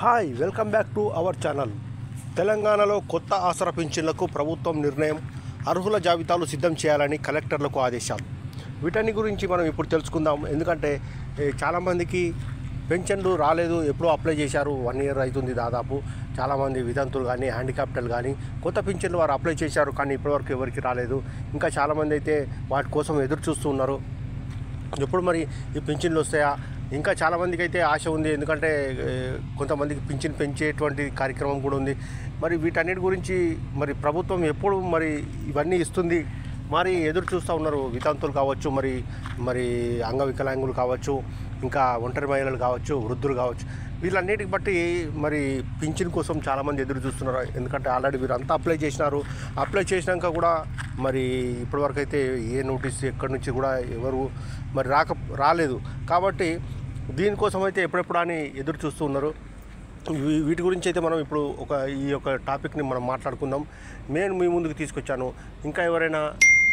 Hi welcome back to our channel. తెలంగాణలో కొత్త ఆసరా పింఛన్లకు ప్రభుత్వం నిర్ణయం. అర్హుల జాబితాలు సిద్ధం చేయాలని కలెక్టర్లకు ఆదేశాలు. వీటన్ని గురించి మనం ఇప్పుడు తెలుసుకుందాం. ఎందుకంటే చాలామందికి పెన్షన్లు రాలేదు, ఎప్పుడో అప్లై చేశారు, 1 year అవుతుంది దాదాపు. చాలామంది వితంతులు కానీ హ్యాండిక్యాప్టర్లు కానీ కొత్త పింఛన్లు వారు అప్లై చేశారు, కానీ ఇప్పటివరకు ఎవరికి రాలేదు. ఇంకా చాలామంది అయితే వాటి కోసం ఎదురు చూస్తూ ఉన్నారు. ఎప్పుడు మరి ఈ పింఛన్లు వస్తాయా? ఇంకా చాలామందికి అయితే ఆశ ఉంది, ఎందుకంటే కొంతమందికి పింఛన్ పెంచేటువంటి కార్యక్రమం కూడా ఉంది. మరి వీటన్నిటి గురించి మరి ప్రభుత్వం ఎప్పుడు మరి ఇవన్నీ ఇస్తుంది మరి ఎదురు చూస్తూ ఉన్నారు. వితంతులు కావచ్చు, మరి అంగవికలాంగులు కావచ్చు, ఇంకా ఒంటరి మహిళలు కావచ్చు, వృద్ధులు కావచ్చు, వీళ్ళన్నిటికి బట్టి మరి పింఛన్ కోసం చాలామంది ఎదురు చూస్తున్నారు. ఎందుకంటే ఆల్రెడీ వీరంతా అప్లై చేసినారు. అప్లై చేసినాక కూడా మరి ఇప్పటివరకు అయితే ఏ నోటీస్ ఎక్కడి నుంచి కూడా ఎవరు మరి రాలేదు. కాబట్టి దీనికోసం అయితే ఎప్పుడెప్పుడు అని ఎదురు చూస్తూ ఉన్నారు. వీటి గురించి అయితే మనం ఇప్పుడు ఈ యొక్క టాపిక్ని మనం మాట్లాడుకుందాం. నేను మీ ముందుకు తీసుకొచ్చాను. ఇంకా ఎవరైనా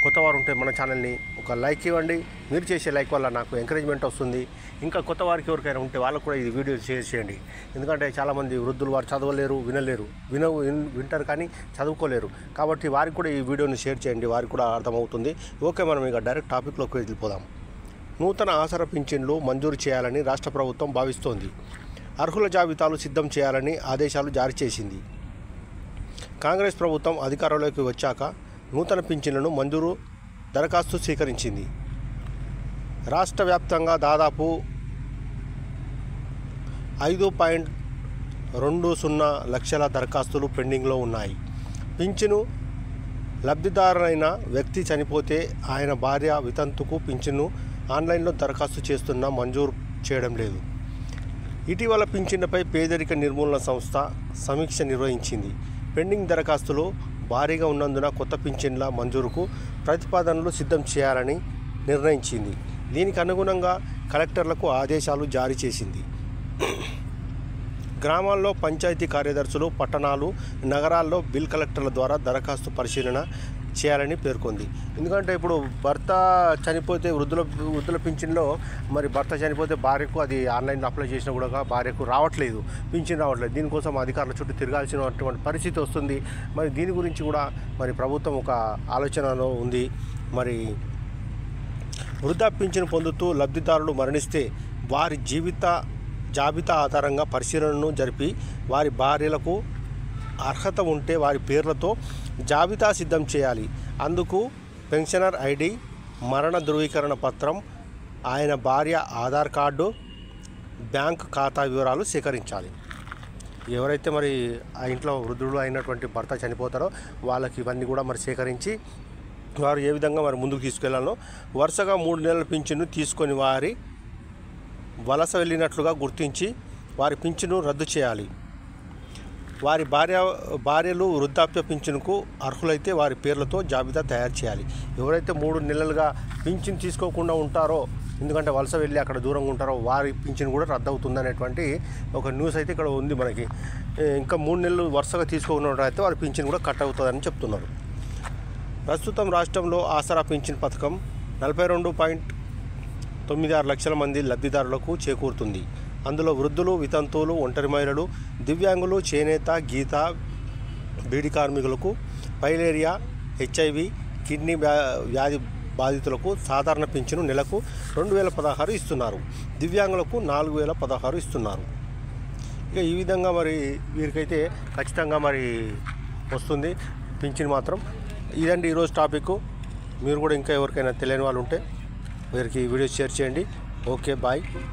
కొత్త వారు ఉంటే మన ఛానల్ని ఒక లైక్ ఇవ్వండి. మీరు చేసే లైక్ వల్ల నాకు ఎంకరేజ్మెంట్ వస్తుంది. ఇంకా కొత్త వారికి ఎవరికైనా ఉంటే వాళ్ళకు కూడా ఇది వీడియో షేర్ చేయండి. ఎందుకంటే చాలామంది వృద్ధులు వారు చదవలేరు, వింటారు కానీ చదువుకోలేరు. కాబట్టి వారికి కూడా ఈ వీడియోని షేర్ చేయండి, వారికి కూడా అర్థమవుతుంది. ఓకే, మనం ఇక డైరెక్ట్ టాపిక్లోకి వెళ్ళిపోదాం. నూతన ఆసరా పింఛన్లు మంజూరు చేయాలని రాష్ట్ర ప్రభుత్వం భావిస్తోంది. అర్హుల జాబితాలు సిద్ధం చేయాలని ఆదేశాలు జారీ చేసింది. కాంగ్రెస్ ప్రభుత్వం అధికారంలోకి వచ్చాక నూతన పింఛన్లను మంజూరు దరఖాస్తు స్వీకరించింది. రాష్ట్ర వ్యాప్తంగా దాదాపు 5.20 లక్షల దరఖాస్తులు పెండింగ్లో ఉన్నాయి. పింఛను లబ్ధిదారులైన వ్యక్తి చనిపోతే ఆయన భార్య వితంతుకు పింఛను ఆన్లైన్లో దరఖాస్తు చేస్తున్నా మంజూరు చేయడం లేదు. ఇటీవల పింఛన్లపై పేదరిక నిర్మూలన సంస్థ సమీక్ష నిర్వహించింది. పెండింగ్ దరఖాస్తులు భారీగా ఉన్నందున కొత్త పింఛన్ల మంజూరుకు ప్రతిపాదనలు సిద్ధం చేయాలని నిర్ణయించింది. దీనికి అనుగుణంగా కలెక్టర్లకు ఆదేశాలు జారీ చేసింది. గ్రామాల్లో పంచాయతీ కార్యదర్శులు, పట్టణాలు, నగరాల్లో బిల్ కలెక్టర్ల ద్వారా దరఖాస్తు పరిశీలన చేయాలని పేర్కొంది. ఎందుకంటే ఇప్పుడు భర్త చనిపోతే వృద్ధుల పింఛన్లో మరి భర్త చనిపోతే భార్యకు అది ఆన్లైన్లో అప్లై చేసినా కూడా భార్యకు రావట్లేదు, పింఛన్ రావట్లేదు. దీనికోసం అధికారుల చుట్టూ తిరగాల్సినటువంటి పరిస్థితి వస్తుంది. మరి దీని గురించి కూడా మరి ప్రభుత్వం ఒక ఆలోచనలో ఉంది. మరి వృద్ధా పింఛను పొందుతూ లబ్ధిదారులు మరణిస్తే వారి జాబితా ఆధారంగా పరిశీలనను జరిపి వారి భార్యలకు అర్హత ఉంటే వారి పేర్లతో జాబితా సిద్ధం చేయాలి. అందుకు పెన్షనర్ ఐడి, మరణ ధృవీకరణ పత్రం, ఆయన భార్య ఆధార్ కార్డు, బ్యాంక్ ఖాతా వివరాలు సేకరించాలి. ఎవరైతే మరి ఆ ఇంట్లో వృద్ధుడు అయినటువంటి భర్త చనిపోతారో వాళ్ళకి ఇవన్నీ కూడా మరి సేకరించి వారు ఏ విధంగా మరి ముందుకు తీసుకెళ్లాలో వరుసగా 3 నెలల పింఛను తీసుకొని వారి వలస వెళ్ళినట్లుగా గుర్తించి వారి పింఛను రద్దు చేయాలి. వారి భార్యలు వృద్ధాప్య పింఛన్కు అర్హులైతే వారి పేర్లతో జాబితా తయారు చేయాలి. ఎవరైతే 3 నెలలుగా పింఛన్ తీసుకోకుండా ఉంటారో, ఎందుకంటే వలస వెళ్ళి అక్కడ దూరంగా ఉంటారో, వారి పింఛన్ కూడా రద్దు అవుతుందనేటువంటి ఒక న్యూస్ అయితే ఇక్కడ ఉంది మనకి. ఇంకా 3 నెలలు వరుసగా తీసుకోకుండా వారి పింఛన్ కూడా కట్ అవుతుందని చెప్తున్నారు. ప్రస్తుతం రాష్ట్రంలో ఆసరా పింఛన్ పథకం 42.96 లక్షల మంది లబ్ధిదారులకు చేకూరుతుంది. అందులో వృద్ధులు, వితంతువులు, ఒంటరి మహిళలు, దివ్యాంగులు, చేనేత, గీత, బీడీ కార్మికులకు, పైలేరియా, HIV, కిడ్నీ వ్యాధి బాధితులకు సాధారణ పింఛను నెలకు 2016 ఇస్తున్నారు. దివ్యాంగులకు 4016 ఇస్తున్నారు. ఇక ఈ విధంగా మరి వీరికైతే ఖచ్చితంగా మరి వస్తుంది పింఛన్ మాత్రం. ఇదండి ఈరోజు టాపిక్. మీరు కూడా ఇంకా ఎవరికైనా తెలియని వాళ్ళు ఉంటే వీరికి వీడియో షేర్ చేయండి. Okay, bye.